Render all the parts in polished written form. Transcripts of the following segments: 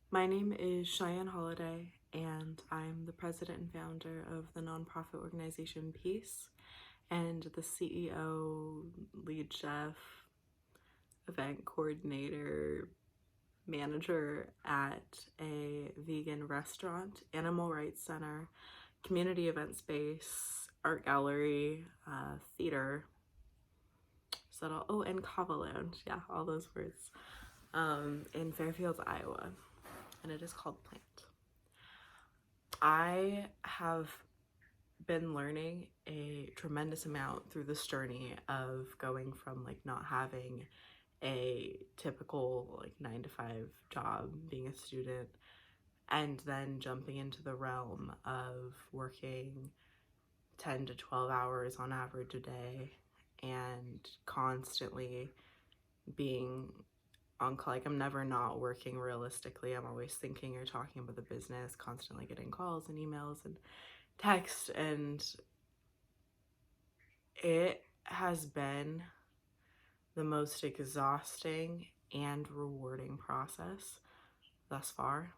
My name is Cheyenne Holiday, and I'm the president and founder of the nonprofit organization Peace, and the CEO, lead chef, event coordinator, manager at a vegan restaurant, animal rights center, community event space, art gallery, theater. Is that all? Oh, and Kava Lounge. Yeah, all those words. In Fairfield, Iowa, and it is called Plant. I have been learning a tremendous amount through this journey of going from like not having a typical like 9 to 5 job, being a student, and then jumping into the realm of working 10 to 12 hours on average a day and constantly being on call. Like, I'm never not working realistically. I'm always thinking or talking about the business, constantly getting calls and emails and text, and it has been the most exhausting and rewarding process thus far.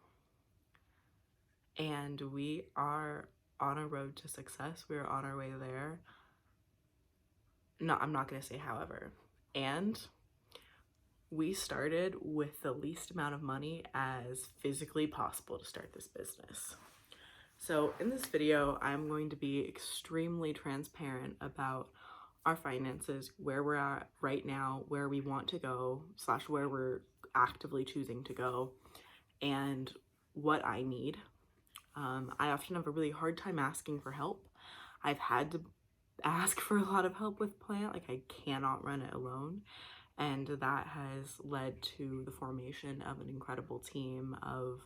And we are on a road to success. We are on our way there. No, I'm not going to say however. And we started with the least amount of money as physically possible to start this business. So in this video, I'm going to be extremely transparent about our finances, where we're at right now, where we want to go, / where we're actively choosing to go, and what I need. I often have a really hard time asking for help. I've had to ask for a lot of help with Plant. Like, I cannot run it alone. And that has led to the formation of an incredible team of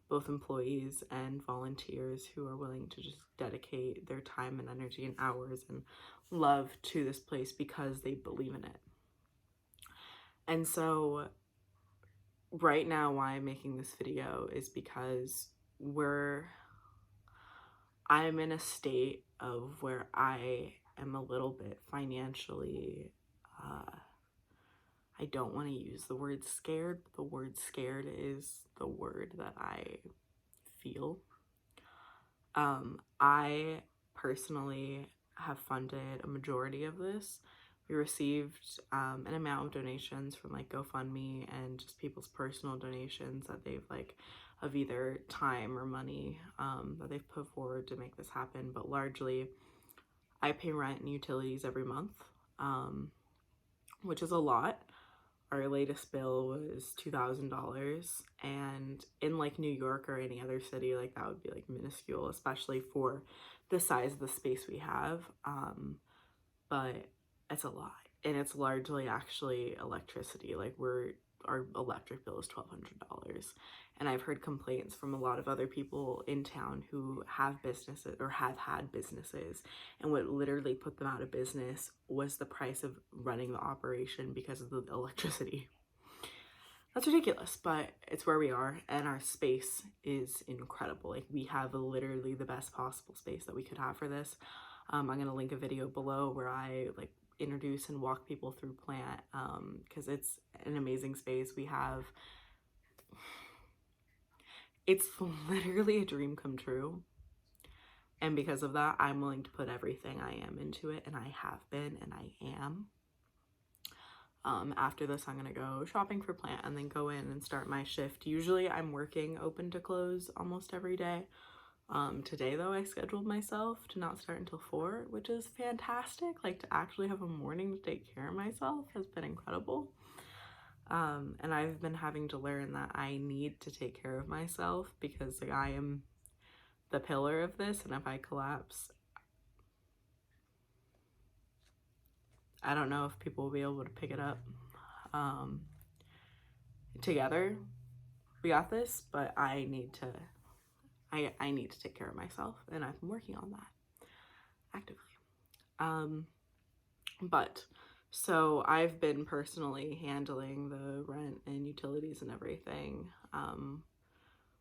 both employees and volunteers who are willing to just dedicate their time and energy and hours and love to this place because they believe in it. And so right now, why I'm making this video is because I'm in a state of where I am a little bit financially, I don't want to use the word scared, but the word scared is the word that I feel. I personally have funded a majority of this. We received an amount of donations from like GoFundMe and just people's personal donations that they've like of either time or money that they've put forward to make this happen. But largely, I pay rent and utilities every month, which is a lot. Our latest bill was $2,000, and in like New York or any other city, like that would be like minuscule, especially for the size of the space we have. But it's a lot, and it's largely actually electricity. Like, our electric bill is $1,200, and I've heard complaints from a lot of other people in town who have businesses or have had businesses, and what literally put them out of business was the price of running the operation because of the electricity. That's ridiculous, but it's where we are, and our space is incredible. Like, we have literally the best possible space that we could have for this. I'm gonna link a video below where I like introduce and walk people through Plant, because it's an amazing space. It's literally a dream come true, and because of that, I'm willing to put everything I am into it, and I have been, and I am. After this, I'm gonna go shopping for Plant and then go in and start my shift. Usually I'm working open to close almost every day. Today though, I scheduled myself to not start until 4, which is fantastic. Like, to actually have a morning to take care of myself has been incredible. And I've been having to learn that I need to take care of myself because like, I am the pillar of this, and if I collapse, I don't know if people will be able to pick it up. Together, we got this, but I need to take care of myself, and I've been working on that actively. But so I've been personally handling the rent and utilities and everything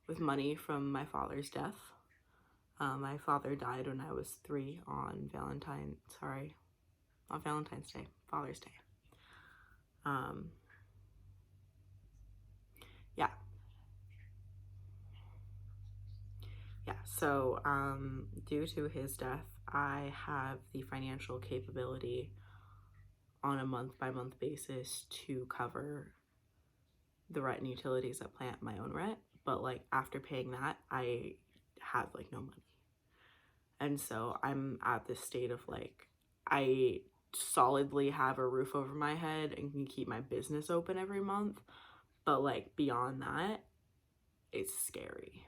with money from my father's death. My father died when I was 3 on not Valentine's Day, Father's Day. Yeah. Yeah, so due to his death, I have the financial capability on a month by month basis to cover the rent and utilities that plant my own rent. But like after paying that, I have like no money. And so I'm at this state of like, I solidly have a roof over my head and can keep my business open every month. But like beyond that, it's scary.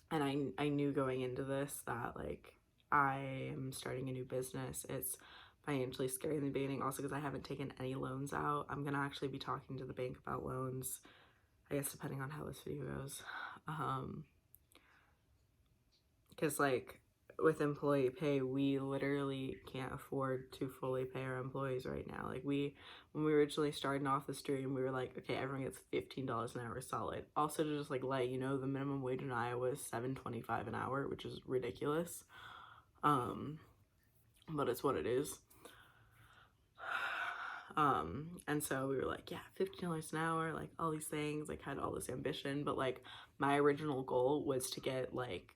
And I knew going into this that like I am starting a new business. It's financially scary in the beginning, also because I haven't taken any loans out. I'm gonna actually be talking to the bank about loans, I guess depending on how this video goes. Because like with employee pay, we literally can't afford to fully pay our employees right now. Like when we originally started off the stream, we were like, okay, everyone gets $15 an hour solid. Also to just like let you know, the minimum wage in Iowa is $7.25 an hour, which is ridiculous. But it's what it is. And so we were like, yeah, $15 an hour, like all these things, like had all this ambition. But like my original goal was to get like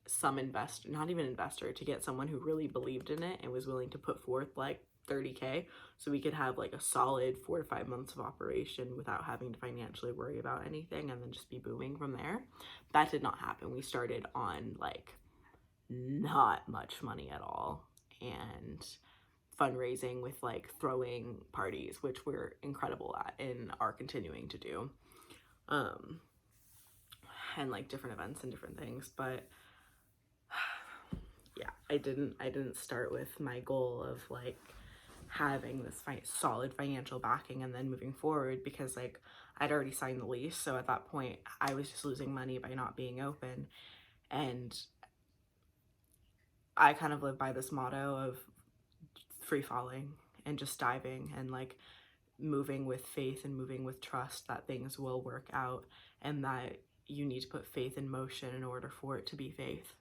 some investor, not even investor, to get someone who really believed in it and was willing to put forth like 30K so we could have like a solid 4 to 5 months of operation without having to financially worry about anything and then just be booming from there. That did not happen. We started on like not much money at all and fundraising with like throwing parties, which we're incredible at and are continuing to do, and like different events and different things. But yeah, I didn't start with my goal of like having this solid financial backing and then moving forward, because like I'd already signed the lease, so at that point I was just losing money by not being open. And I kind of live by this motto of free falling and just diving and like moving with faith and moving with trust that things will work out, and that you need to put faith in motion in order for it to be faith.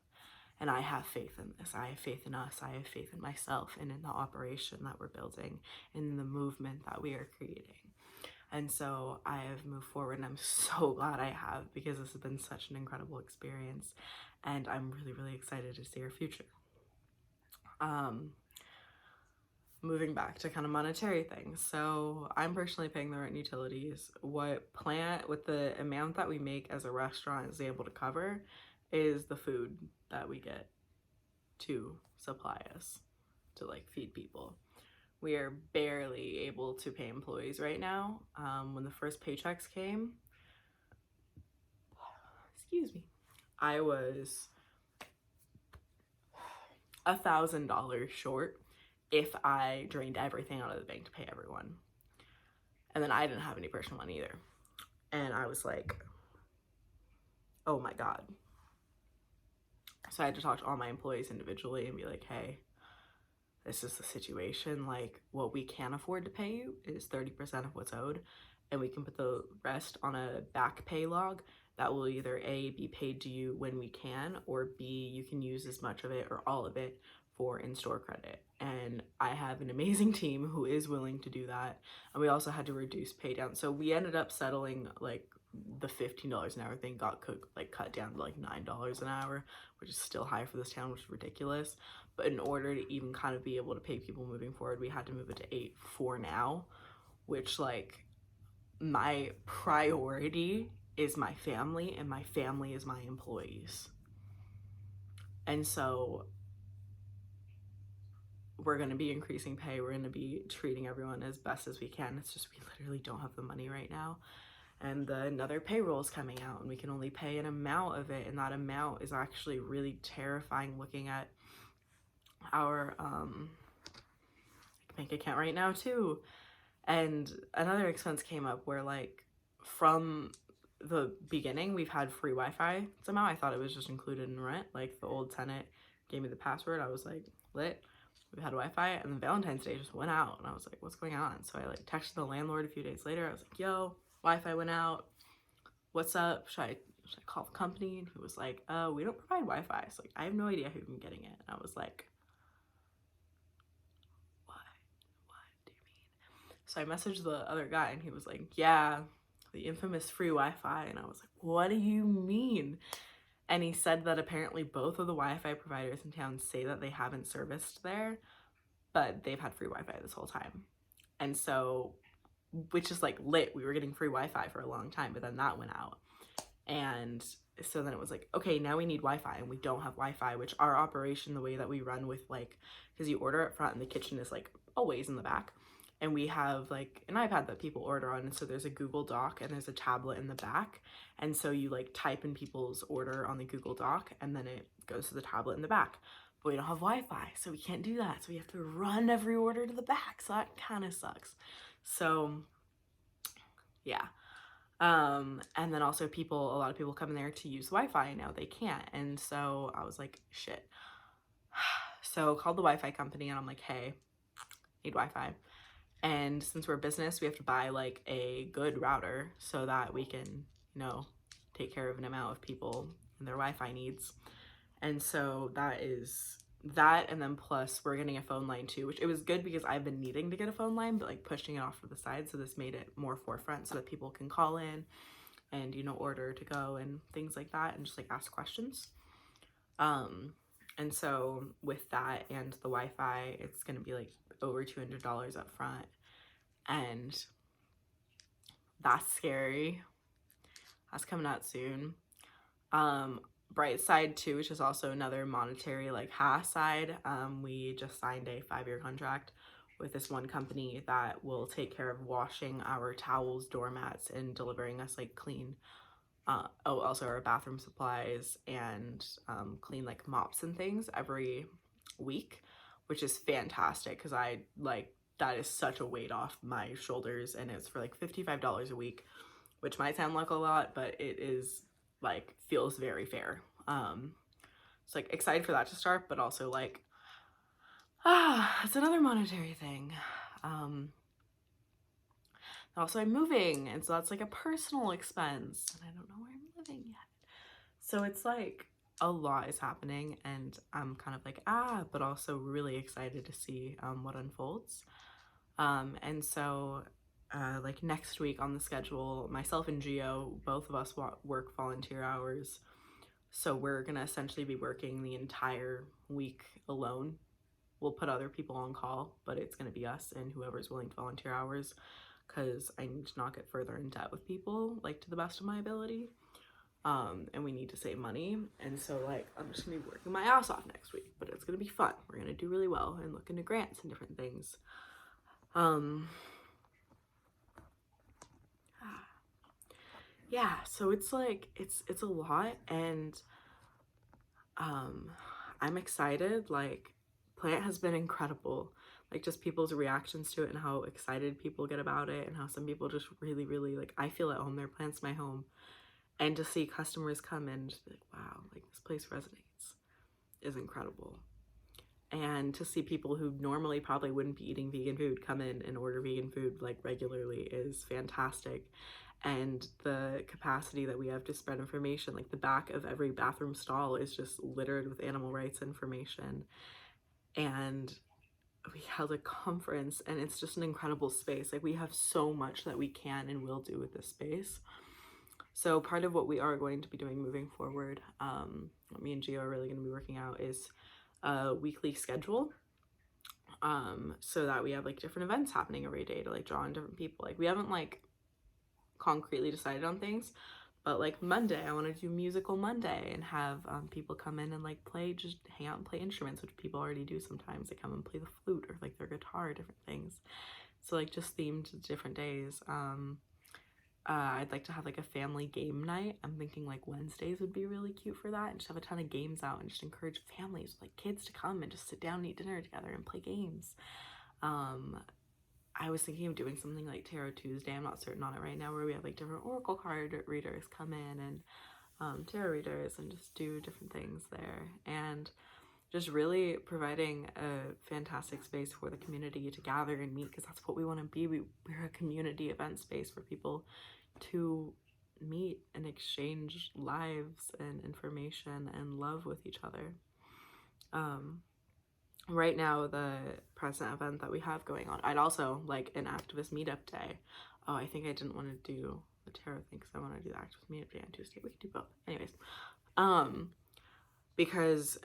And I have faith in this. I have faith in us. I have faith in myself and in the operation that we're building and in the movement that we are creating. And so I have moved forward, and I'm so glad I have, because this has been such an incredible experience, and I'm really, really excited to see our future. Moving back to kind of monetary things. So I'm personally paying the rent and utilities. What the amount that we make as a restaurant is able to cover is the food that we get to supply us to like feed people. We are barely able to pay employees right now. When the first paychecks came, excuse me, I was $1,000 short if I drained everything out of the bank to pay everyone. And then I didn't have any personal money either. And I was like, oh my God. So I had to talk to all my employees individually and be like, hey, this is the situation. Like, what we can afford to pay you is 30% of what's owed, and we can put the rest on a back pay log that will either A, be paid to you when we can, or B, you can use as much of it or all of it for in-store credit. And I have an amazing team who is willing to do that. And we also had to reduce pay down. So we ended up settling like the $15 an hour thing got cut down to like $9 an hour, which is still high for this town, which is ridiculous. But in order to even kind of be able to pay people moving forward, we had to move it to 8 for now, which like my priority is my family, and my family is my employees. And so we're going to be increasing pay. We're going to be treating everyone as best as we can. It's just we literally don't have the money right now. And another payroll is coming out, and we can only pay an amount of it. And that amount is actually really terrifying, looking at our bank account right now too. And another expense came up where like from the beginning we've had free Wi-Fi somehow. I thought it was just included in rent. Like the old tenant gave me the password. I was like, lit. We had Wi-Fi, and then Valentine's Day just went out, and I was like, what's going on? So I like texted the landlord a few days later. I was like, yo, Wi-Fi went out. What's up? Should I call the company? And he was like, we don't provide Wi-Fi. So like, I have no idea who's been getting it. And I was like, what do you mean? So I messaged the other guy, and he was like, yeah, the infamous free Wi-Fi. And I was like, what do you mean? And he said that apparently both of the Wi-Fi providers in town say that they haven't serviced there, but they've had free Wi-Fi this whole time. And so, which is like lit. We were getting free Wi-Fi for a long time, but then that went out. And so then it was like, okay, now we need Wi-Fi, and we don't have Wi-Fi, which our operation, the way that we run with like, because you order up front and the kitchen is like always in the back. And we have like an iPad that people order on. And so there's a Google Doc and there's a tablet in the back. And so you like type in people's order on the Google Doc and then it goes to the tablet in the back. But we don't have Wi-Fi, so we can't do that. So we have to run every order to the back. So that kind of sucks. So yeah. And then also a lot of people come in there to use Wi-Fi and now they can't. And so I was like, shit. So called the Wi-Fi company and I'm like, hey, need Wi-Fi. And since we're a business, we have to buy like a good router so that we can, you know, take care of an amount of people and their Wi-Fi needs. And so that is that. And then plus we're getting a phone line too, which it was good because I've been needing to get a phone line, but like pushing it off to the side. So this made it more forefront so that people can call in and, you know, order to go and things like that and just like ask questions. And so with that and the Wi-Fi, it's going to be like over $200 up front. And that's scary. That's coming out soon. Bright side too, which is also another monetary like side. We just signed a 5-year contract with this one company that will take care of washing our towels, doormats, and delivering us like clean also our bathroom supplies and clean like mops and things every week, which is fantastic because I like that is such a weight off my shoulders, and it's for like $55 a week, which might sound like a lot, but it is like feels very fair. It's like excited for that to start, but also like it's another monetary thing. Also I'm moving, and so that's like a personal expense and I don't know where I'm living yet. So it's like a lot is happening and I'm kind of like but also really excited to see what unfolds. And so like next week on the schedule, myself and Gio, both of us work volunteer hours. So we're gonna essentially be working the entire week alone. We'll put other people on call, but it's gonna be us and whoever's willing to volunteer hours, because I need to not get further in debt with people, like to the best of my ability. And we need to save money. And so like, I'm just gonna be working my ass off next week, but it's gonna be fun. We're gonna do really well and look into grants and different things. Yeah, so it's like, it's a lot, and I'm excited. Like, plant has been incredible. Like, just people's reactions to it and how excited people get about it, and how some people just really, really, like, I feel at home. Their plant's my home. And to see customers come in and just be like, wow, like, this place resonates is incredible. And to see people who normally probably wouldn't be eating vegan food come in and order vegan food like regularly is fantastic. And the capacity that we have to spread information, like the back of every bathroom stall is just littered with animal rights information. And we held a conference, and it's just an incredible space. Like, we have so much that we can and will do with this space. So part of what we are going to be doing moving forward, what me and Gio are really going to be working out, is a weekly schedule, so that we have like different events happening every day to like draw in different people. Like, we haven't like concretely decided on things, but like Monday I want to do musical Monday and have people come in and like play, just hang out and play instruments, which people already do sometimes. They come and play the flute or like their guitar, different things. So like just themed to different days. I'd like to have like a family game night. I'm thinking like Wednesdays would be really cute for that, and just have a ton of games out and just encourage families, like kids, to come and just sit down and eat dinner together and play games. I was thinking of doing something like Tarot Tuesday. I'm not certain on it right now, where we have like different oracle card readers come in and tarot readers and just do different things there, and just really providing a fantastic space for the community to gather and meet, because that's what we want to be. We're a community event space for people to meet and exchange lives and information and love with each other. Right now, the present event that we have going on, I'd also like an activist meetup day. Oh, I think I didn't want to do the tarot thing because I want to do the Act With Me at Jan Tuesday. We can do both. Anyways, because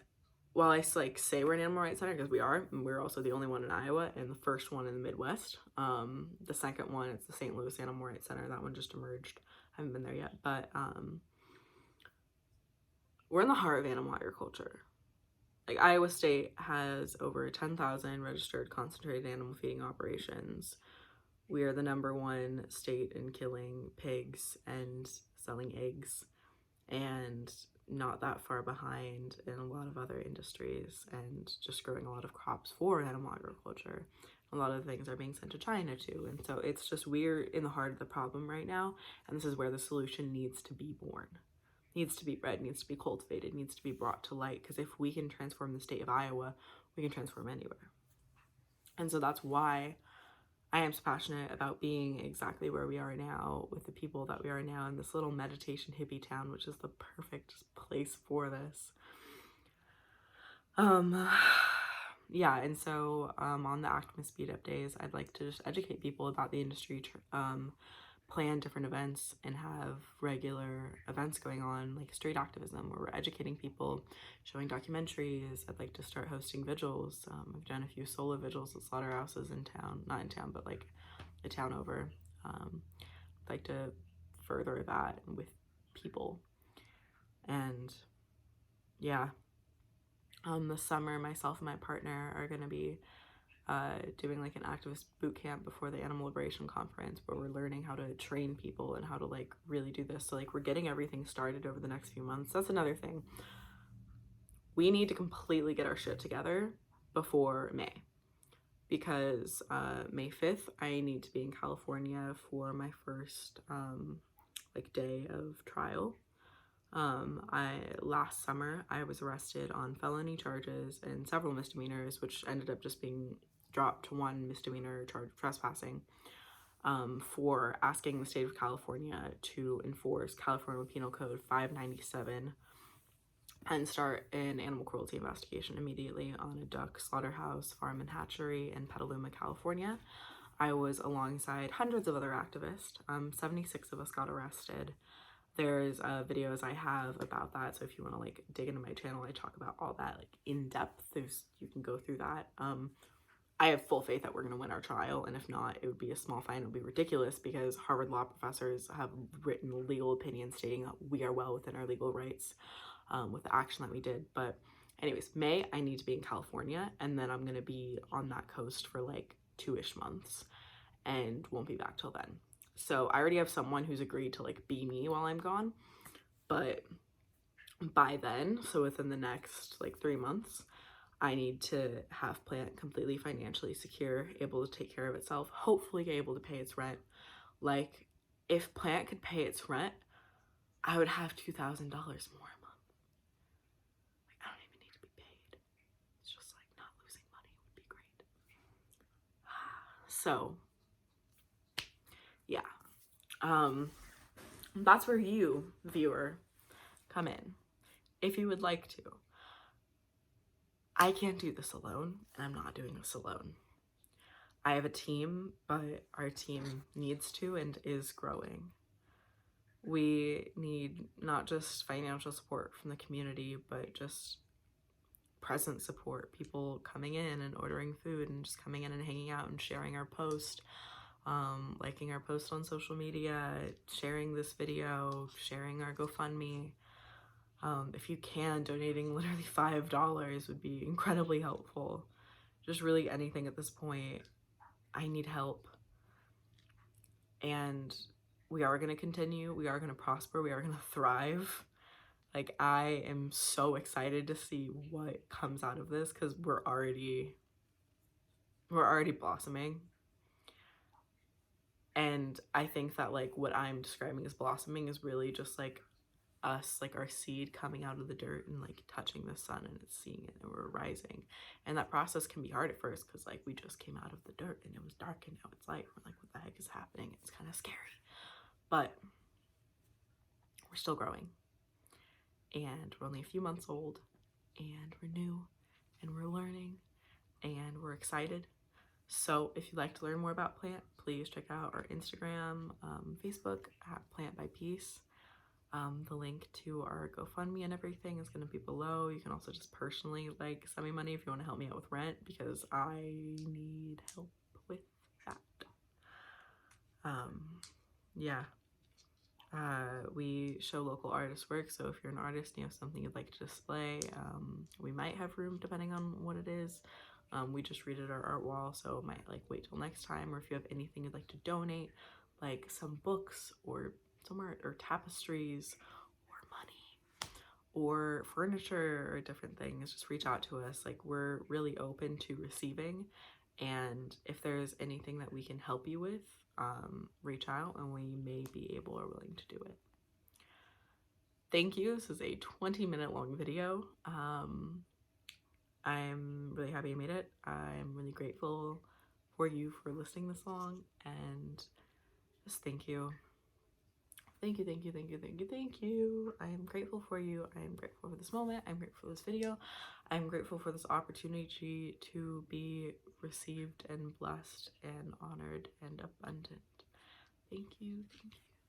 while I like say we're an animal rights center, because we are, and we're also the only one in Iowa and the first one in the Midwest. The second one, it's the St. Louis Animal Rights Center. That one just emerged. I haven't been there yet, but we're in the heart of animal agriculture. Like, Iowa State has over 10,000 registered concentrated animal feeding operations. We are the #1 state in killing pigs and selling eggs, and not that far behind in a lot of other industries, and just growing a lot of crops for animal agriculture. A lot of things are being sent to China too, and so it's just, we're in the heart of the problem right now, and this is where the solution needs to be born. Needs to be bred, needs to be cultivated, needs to be brought to light, because if we can transform the state of Iowa, we can transform anywhere. And so that's why I am so passionate about being exactly where we are now, with the people that we are now, in this little meditation hippie town, which is the perfect place for this. Yeah, and so on the Activist Speed Up days, I'd like to just educate people about the industry, plan different events, and have regular events going on, like street activism, where we're educating people, showing documentaries. I'd like to start hosting vigils. I've done a few solo vigils at slaughterhouses in town, not in town, but like the town over. I'd like to further that with people. And yeah, this summer, myself and my partner are going to be doing like an activist boot camp before the Animal Liberation Conference, where we're learning how to train people and how to like really do this. So like, we're getting everything started over the next few months. That's another thing. We need to completely get our shit together before May, because May 5th, I need to be in California for my first like day of trial. Last summer, I was arrested on felony charges and several misdemeanors, which ended up just being dropped to 1 misdemeanor charge of trespassing, for asking the state of California to enforce California Penal Code 597 and start an animal cruelty investigation immediately on a duck slaughterhouse, farm and hatchery in Petaluma, California. I was alongside hundreds of other activists. 76 of us got arrested. There's videos I have about that, so if you want to like dig into my channel, I talk about all that like in depth. You can go through that. I have full faith that we're going to win our trial, and if not, it would be a small fine. It would be ridiculous, because Harvard law professors have written legal opinions stating that we are well within our legal rights with the action that we did. But anyways, May, I need to be in California, and then I'm going to be on that coast for like 2-ish months and won't be back till then. So I already have someone who's agreed to like be me while I'm gone, but by then, so within the next like 3 months, I need to have Plant completely financially secure, able to take care of itself, hopefully able to pay its rent. Like, if Plant could pay its rent, I would have $2,000 more a month. Like, I don't even need to be paid. It's just like not losing money would be great. So yeah, that's where you, viewer, come in, if you would like to. I can't do this alone, and I'm not doing this alone. I have a team, but our team needs to and is growing. We need not just financial support from the community, but just present support, people coming in and ordering food and just coming in and hanging out and sharing our post, liking our post on social media, sharing this video, sharing our GoFundMe. If you can, donating literally $5 would be incredibly helpful. Just really anything at this point. I need help. And we are going to continue. We are going to prosper. We are going to thrive. Like, I am so excited to see what comes out of this, because we're already blossoming. And I think that like what I'm describing as blossoming is really just like us, like our seed coming out of the dirt and like touching the sun, and it's seeing it, and we're rising. And that process can be hard at first, because like we just came out of the dirt and it was dark, and now it's light. We're like, what the heck is happening? It's kind of scary, but we're still growing, and we're only a few months old, and we're new, and we're learning, and we're excited. So if you'd like to learn more about Plant, please check out our Instagram, Facebook at Plant by Peace. The link to our GoFundMe and everything is going to be below. You can also just personally like send me money if you want to help me out with rent, because I need help with that. Yeah. We show local artists work, so if you're an artist and you have something you'd like to display, we might have room depending on what it is. We just redid our art wall, so it might like wait till next time. Or if you have anything you'd like to donate, like some books or some art or tapestries or money or furniture or different things, just reach out to us. Like, we're really open to receiving, and if there's anything that we can help you with, reach out and we may be able or willing to do it. Thank you. This is a 20-minute long video. I'm really happy I made it. I'm really grateful for you for listening this long, and just thank you. Thank you, thank you, thank you, thank you, thank you. I am grateful for you. I am grateful for this moment. I'm grateful for this video. I'm grateful for this opportunity to be received and blessed and honored and abundant. Thank you, thank you.